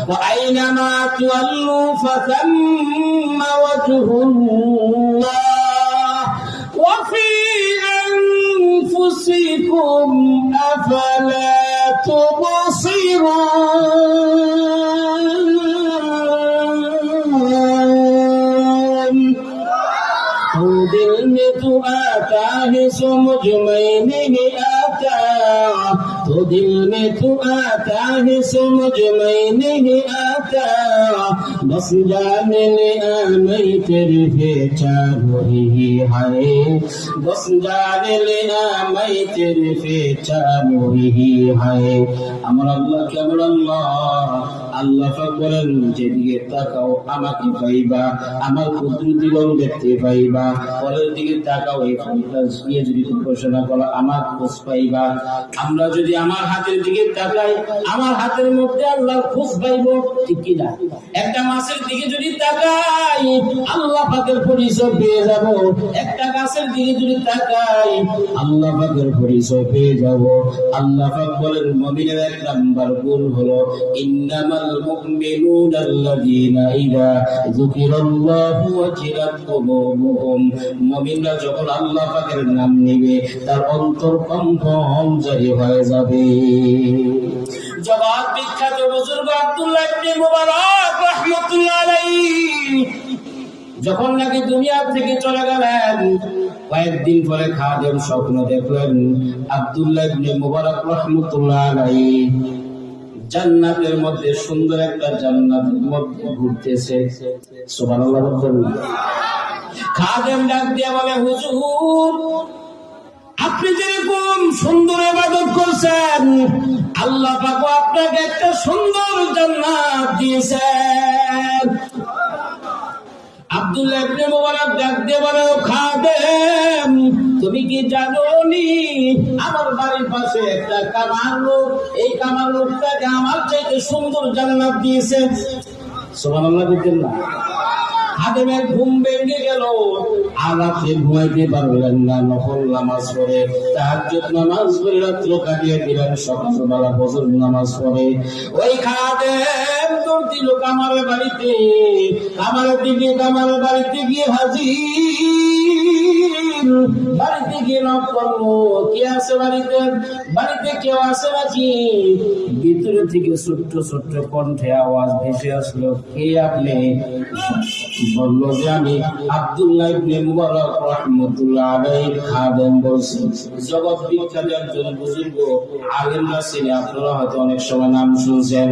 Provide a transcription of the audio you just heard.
وأينما تولوا فثم وجه الله وفي أنفسكم أفلا تبصرون तो दिल में तू आता है समझ में नहीं आता तो दिल में तू आता है समझ में नहीं आता बस जाने ले मैं तेरी पहचान वही है बस जाने ले मैं तेरी पहचान वही है अमर अल्लाह के अमर আল্লাহ পাক বলেন যেদিকে তাকাও আমাকে পাইবা আমার কুদরতি রং দেখতে পাইবা পরের দিকে তাকাও এই ফলটা দিয়ে যদি ঘোষণা করো আমার খোঁজ পাইবা আমরা যদি আমার হাতের দিকে তাকাই আমার হাতের মধ্যে আল্লাহর খোঁজ পাইবো ঠিক কি না একটা মাছের দিকে যদি তাকাই আল্লাহ পাকের পরিচয় পেয়ে যাব একটা গাছের দিকে যদি তাকাই আল্লাহ পাকের পরিচয় পেয়ে যাব আল্লাহ পাক বলেন মুমিনের এক নাম্বার গুণ হলো ইন্নামাল المؤمنون الذين إذا ذكر الله وجلت قلوبهم মুমিনরা যখন আল্লাহ পাকের নাম নেবে তার অন্তর কম্পন জারি হয়ে যাবে জগৎ বিখ্যাত বুজুর্গ আব্দুল্লাহ ইবনে মুবারক রাহমাতুল্লাহ আলাইহি যখন নাকি দুনিয়া থেকে চলে গেলেন কয়েকদিন পরে খাদেম স্বপ্ন দেখলেন আব্দুল্লাহ ইবনে মুবারক রাহমাতুল্লাহ আলাইহি জান্নাতের মধ্যে সুন্দর একটা জান্নাতের মধ্যে ঘুরতেছে সুবহানাল্লাহ বলুন খাদেম ডাক দিয়ে বলে হুজুর আপনি যেরকম সুন্দর ইবাদত করছেন আল্লাহ পাক আপনাকে একটা সুন্দর জান্নাত দিয়েছেন আব্দুল্লাহ ইবনে মুবারক ডাক দিয়ে বলে ও খাদেম তুমি কি জানো নি আমার বাড়ির পাশে একটা কামার লোক এই কামার লোকটাকে আমার চাইতে সুন্দর জান্নাত দিয়েছে সুবহানাল্লাহ বলতেন না খাদেমের ঘুম ভেঙে গেল আর রাতে ঘুমাইতে পারলেন না নফল নামাজ পড়ে তাহাজ্জুদ নামাজ পড়ে রাত্র কাটিয়ে দিলেন সকালবেলা ফজর নামাজ পড়ে ওই খাদেম দৌড় দিল কামারের বাড়িতে কামারের বাড়িতে গিয়ে হাজির বাড়িতে গিয়ে নক করলো কে আছে বাড়িতে কেউ আছে নাকি ভিতরে থেকে ছোট্ট ছোট্ট কণ্ঠে আওয়াজ ভেসে আসলো কে আপনি বললো যে আমি আব্দুল্লাহ ইবনে মুবারক রাহমাতুল্লাহ আলাইহি খাদেম বলছি জগৎ বিখ্যাত একজন বুজুর্গ আলেমরা ছিলেন আপনারা হয়তো অনেক সময় নাম শুনছেন